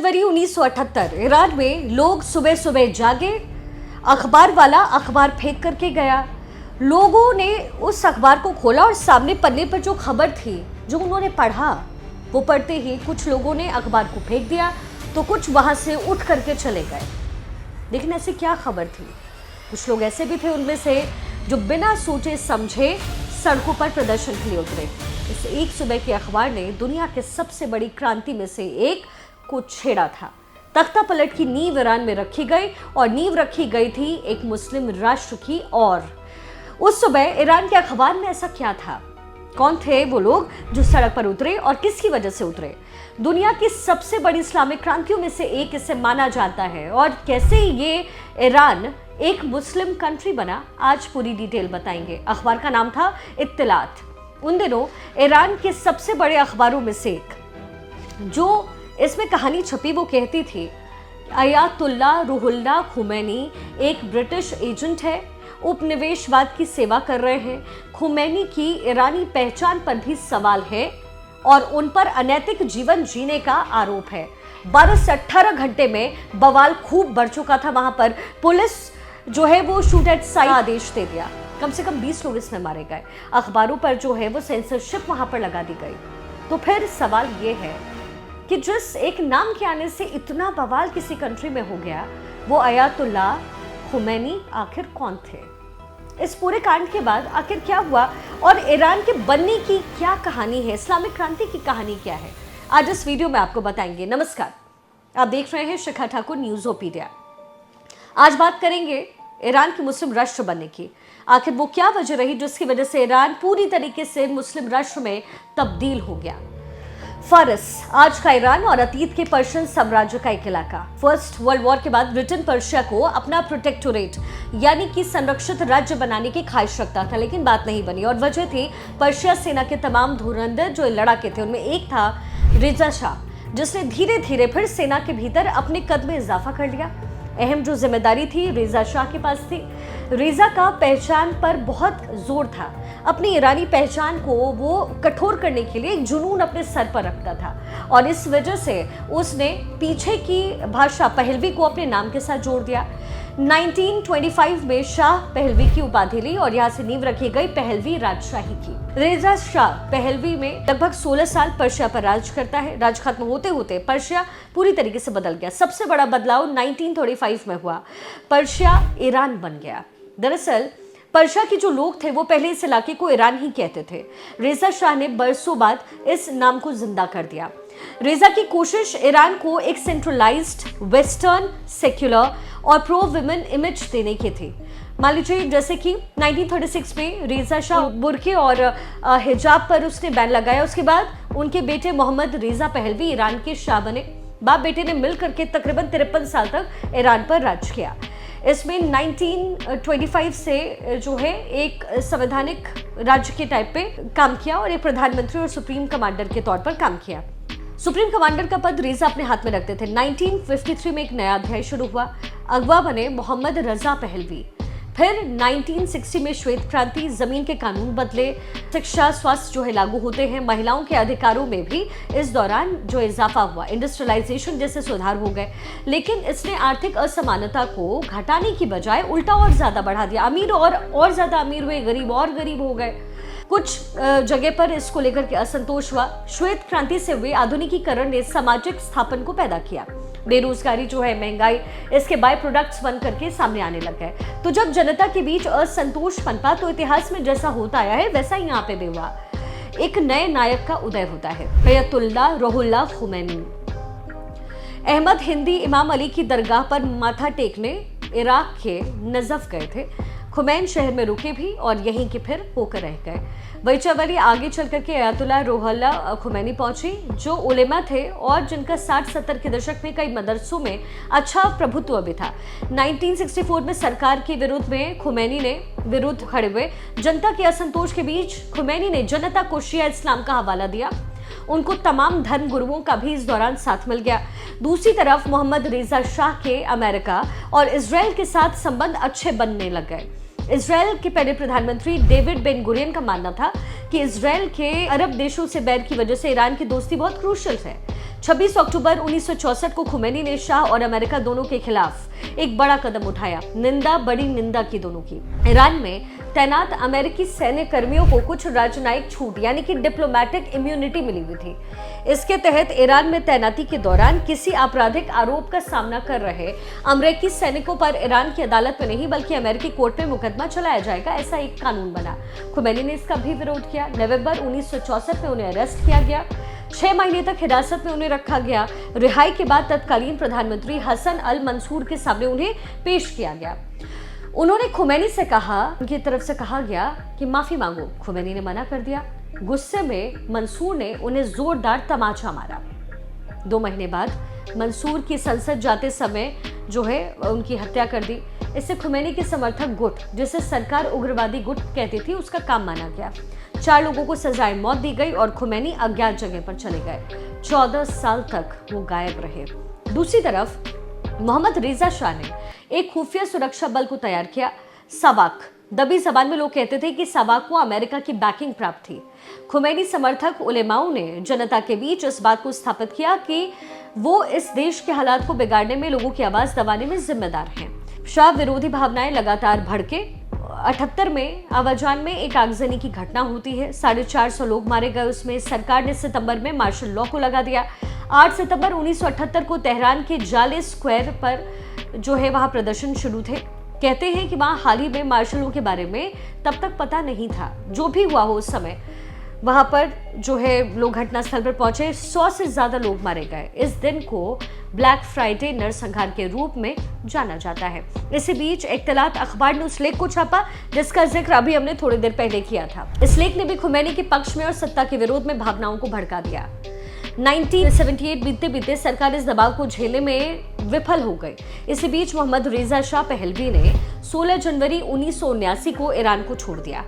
जनवरी 1978 Iran में लोग सुबह सुबह जागे, अखबार वाला अखबार फेंक करके गया। लोगों ने उस अखबार को खोला और सामने पन्ने पर जो खबर थी, जो उन्होंने पढ़ा, वो पढ़ते ही कुछ लोगों ने अखबार को फेंक दिया तो कुछ वहां से उठ करके चले गए। लेकिन ऐसी क्या खबर थी? कुछ लोग ऐसे भी थे उनमें से जो बिना सोचे समझे सड़कों पर प्रदर्शन के लिए उतरे। इस एक सुबह के अखबार ने दुनिया के सबसे बड़ी क्रांति में से एक को छेड़ा था। तख्ता पलट की नींव ईरान में रखी गई और नींव रखी गई थी एक मुस्लिम राष्ट्र की। और उस सुबह ईरान के अखबार में ऐसा क्या था? कौन थे वो लोग जो सड़क पर उतरे और किसकी वजह से उतरे? दुनिया की सबसे बड़ी इस्लामिक क्रांतियों में से एक इसे माना जाता है और कैसे ये ईरान एक मुस्लिम कंट्री बना, आज पूरी डिटेल बताएंगे। अखबार का नाम था इत्तिलात। उन दिनों ईरान के सबसे बड़े अखबारों में से एक, जो इसमें कहानी छपी, वो कहती थी अयातुल्लाह रूहुल्लाह खुमैनी एक ब्रिटिश एजेंट है, उपनिवेशवाद की सेवा कर रहे हैं। खुमैनी की ईरानी पहचान पर भी सवाल है और उन पर अनैतिक जीवन जीने का आरोप है। 12 से 18 घंटे में बवाल खूब बढ़ चुका था। वहां पर पुलिस जो है वो शूट एट साइट आदेश दे दिया। कम से कम 20 लोग इसमें मारे गए। अखबारों पर जो है वो सेंसरशिप वहां पर लगा दी गई। तो फिर सवाल ये है कि जिस एक नाम के आने से इतना बवाल किसी कंट्री में हो गया, वो अयातुल्लाह खुमैनी आखिर कौन थे? इस पूरे कांड के बाद आखिर क्या हुआ और ईरान के बनने की क्या कहानी है, इस्लामिक क्रांति की कहानी क्या है, आज इस वीडियो में आपको बताएंगे। नमस्कार, आप देख रहे हैं शिखा ठाकुर न्यूज़ोपीडिया। आज बात करेंगे ईरान के मुस्लिम राष्ट्र बनने की। आखिर वो क्या वजह रही जिसकी वजह से ईरान पूरी तरीके से मुस्लिम राष्ट्र में तब्दील हो गया। फारस, आज का ईरान और अतीत के पर्शियन साम्राज्य का एक इलाका। फर्स्ट वर्ल्ड वॉर के बाद ब्रिटेन पर्शिया को अपना प्रोटेक्टोरेट यानी कि संरक्षित राज्य बनाने की ख्वाहिश रखता था, लेकिन बात नहीं बनी। और वजह थी पर्शिया सेना के तमाम धुरंधर जो लड़ाके थे। उनमें एक था रेजा शाह, जिसने धीरे धीरे फिर सेना के भीतर अपने कद में इजाफा कर लिया। अहम जो जिम्मेदारी थी रेजा शाह के पास थी। रेजा का पहचान पर बहुत जोर था। अपनी ईरानी पहचान को वो कठोर करने के लिए एक जुनून अपने सर पर रखता था और इस वजह से उसने पीछे की भाषा पहलवी को अपने नाम के साथ जोड़ दिया। 1925 में शाह पहलवी की उपाधि ली और यहाँ से नींव रखी गई पहलवी राजशाही की। रेजा शाह पहलवी में लगभग 16 साल पर्शिया पर राज करता है। राज खत्म होते होते पर्शिया पूरी तरीके से बदल गया। सबसे बड़ा बदलाव 1935 में हुआ। पर्शिया ईरान बन गया। दरअसल पर्शिया के जो लोग थे वो पहले इस इलाके को ईरान ही कहते थे। रेजा शाह ने बरसों बाद इस नाम को जिंदा कर दिया। रेजा की कोशिश ईरान को एक सेंट्रलाइज्ड, वेस्टर्न, सेक्युलर और प्रो वुमेन इमेज देने की थी। मान लीजिए जैसे कि 1936 में रेजा शाह बुर्के और हिजाब पर उसने बैन लगाया। उसके बाद उनके बेटे मोहम्मद रेजा पहलवी ईरान के शाह बने। बाप बेटे ने मिलकर के तकरीबन 53 साल तक ईरान पर राज किया। इसमें 1925 से जो है एक संवैधानिक राज्य के टाइप पे काम किया और एक प्रधानमंत्री और सुप्रीम कमांडर के तौर पर काम किया। सुप्रीम कमांडर का पद रेजा अपने हाथ में रखते थे। 1953 में एक नया अध्याय शुरू हुआ। अगवा बने मोहम्मद रजा पहलवी। फिर 1960 में श्वेत क्रांति, जमीन के कानून बदले, शिक्षा, स्वास्थ्य जो है लागू होते हैं, महिलाओं के अधिकारों में भी इस दौरान जो इजाफा हुआ, इंडस्ट्रियलाइजेशन जैसे सुधार हो गए। लेकिन इसने आर्थिक असमानता को घटाने की बजाय उल्टा और ज्यादा बढ़ा दिया। अमीर और ज्यादा अमीर हुए, गरीब और गरीब हो गए। कुछ जगह पर इसको लेकर के असंतोष हुआ। श्वेत क्रांति से हुए आधुनिकीकरण ने सामाजिक स्थापन को पैदा किया। बेरोजगारी जो है, महंगाई, इसके बाय प्रोडक्ट्स बन करके सामने आने लग गए। तो जब जनता के बीच असंतोष पनपा तो इतिहास में जैसा होता आया है वैसा ही यहाँ पे भी हुआ। एक नए नायक का उदय होता है, अयातुल्लाह रूहुल्लाह खुमैनी। अहमद हिंदी इमाम अली की दरगाह पर माथा टेकने इराक के नजफ गए थे। खुमैन शहर में रुके भी और यहीं के फिर होकर रह गए। वही चवली आगे चल करके अयातुल्लाह रूहुल्लाह खुमैनी पहुंची, जो उलेमा थे और जिनका 60-70 के दशक में कई मदरसों में अच्छा प्रभुत्व भी था। 1964 में सरकार के विरुद्ध में खुमैनी ने विरुद्ध खड़े हुए। जनता के असंतोष के बीच खुमैनी ने जनता को शिया इस्लाम का हवाला दिया। उनको तमाम धर्म गुरुओं का भी इस दौरान साथ मिल गया। दूसरी तरफ मोहम्मद रेजा शाह के अमेरिका और इजराइल के साथ संबंध अच्छे बनने लग गए। इजराइल के पहले प्रधानमंत्री डेविड बेन गुरियन का मानना था कि इजराइल के अरब देशों से बैर की वजह से ईरान की दोस्ती बहुत क्रूशियल है। 26 अक्टूबर 1964 को खुमैनी ने शाह और अमेरिका दोनों के खिलाफ एक बड़ा कदम उठाया। निंदा, बड़ी निंदा की दोनों की। ईरान में तैनात अमेरिकी सैन्य कर्मियों को कुछ राजनयिक छूट यानी कि डिप्लोमेटिक इम्यूनिटी मिली हुई थी। इसके तहत ईरान में तैनाती के दौरान किसी आपराधिक आरोप का सामना कर रहे अमेरिकी सैनिकों पर ईरान की अदालत में नहीं बल्कि अमेरिकी कोर्ट में मुकदमा चलाया जाएगा, ऐसा एक कानून बना। खुमैनी ने इसका भी विरोध किया। नवंबर 1964 में उन्हें अरेस्ट किया गया। 6 महीने तक हिरासत में उन्हें रखा गया। रिहाई के बाद तत्कालीन प्रधानमंत्री हसन अल मंसूर के सामने उन्हें पेश किया गया। उन्होंने खुमैनी से कहा, उनकी तरफ से कहा गया कि माफी मांगो। खुमैनी ने मना कर दिया। गुस्से में मंसूर ने उन्हें जोरदार तमाचा मारा। 2 महीने बाद मंसूर की संसद जाते समय उनकी हत्या कर दी। इससे खुमैनी के समर्थक गुट, जिसे सरकार उग्रवादी गुट कहती थी, उसका काम माना गया। 4 लोगों को सजाए मौत दी गई और खुमैनी अज्ञात जगह पर चले गए। 14 साल तक वो गायब रहे। दूसरी तरफ मोहम्मद रेजा शाह ने एक खुफिया सुरक्षा बल को तैयार किया, सवाक। दबी जबान में लोग कहते थे कि सवाक को अमेरिका की बैकिंग प्राप्त थी। खुमैनी समर्थक उलेमाओं ने जनता के बीच इस बात को स्थापित किया कि वो इस देश के हालात को बिगाड़ने में, लोगों की आवाज दबाने में जिम्मेदार हैं। शाह विरोधी भावनाएं लगातार भड़के। 78 में आवाजान में एक आगजनी की घटना होती है। 450 लोग मारे गए। उसमें सरकार ने सितंबर में मार्शल लॉ को लगा दिया। 8 सितंबर 1978 को तेहरान के जाले स्क्वायर पर वहां प्रदर्शन शुरू थे। कहते हैं कि वहां हाल ही में मार्शल लॉ के बारे में तब तक पता नहीं था। जो भी हुआ हो उस समय वहां पर लोग घटनास्थल पर पहुंचे। 100 से ज्यादा लोग मारे गए। इस दिन को ब्लैक फ्राइडे नरसंहार के रूप में जाना जाता है। इसी बीच इत्तेलात अखबार ने उस लेख को छापा जिसका जिक्र अभी हमने थोड़ी देर पहले किया था। इस लेख ने भी खुमैनी के पक्ष में और सत्ता के विरोध में भावनाओं को भड़का दिया। 1978 बीतते बीतते सरकार इस दबाव को झेलने में विफल हो गई। इसी बीच मोहम्मद रेजा शाह पहलवी ने 16 जनवरी 1979 को ईरान को छोड़ दिया।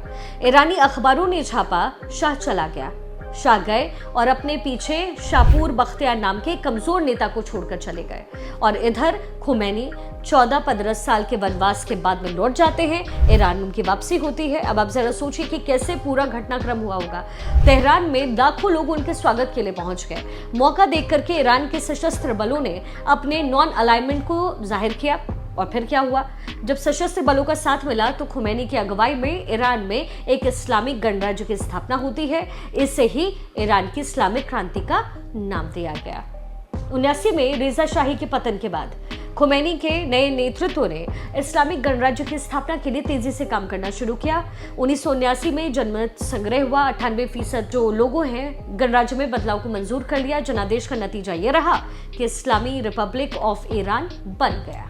ईरानी अखबारों ने छापा, शाह चला गया। शाह गए और अपने पीछे शापूर बख्तियार नाम के कमजोर नेता को छोड़कर चले गए। और इधर खुमैनी 14-15 साल के वनवास के बाद में लौट जाते हैं। ईरान उनकी वापसी होती है। अब आप जरा सोचिए कि कैसे पूरा घटनाक्रम हुआ होगा। तेहरान में लाखों लोग उनके स्वागत के लिए पहुंच गए। मौका देख करके ईरान के सशस्त्र बलों ने अपने नॉन अलाइनमेंट को जाहिर किया। और फिर क्या हुआ? जब सशस्त्र बलों का साथ मिला तो खुमैनी की अगुवाई में ईरान में एक इस्लामिक गणराज्य की स्थापना होती है। इससे ही ईरान की इस्लामिक क्रांति का नाम दिया गया। 79 में रेजा शाही के पतन के बाद खुमैनी के नए नेतृत्व ने इस्लामिक गणराज्य की स्थापना के लिए तेजी से काम करना शुरू किया। 1979 में जनमत संग्रह हुआ। 98% जो लोगों हैं गणराज्य में बदलाव को मंजूर कर लिया। जनादेश का नतीजा यह रहा कि इस्लामी रिपब्लिक ऑफ ईरान बन गया।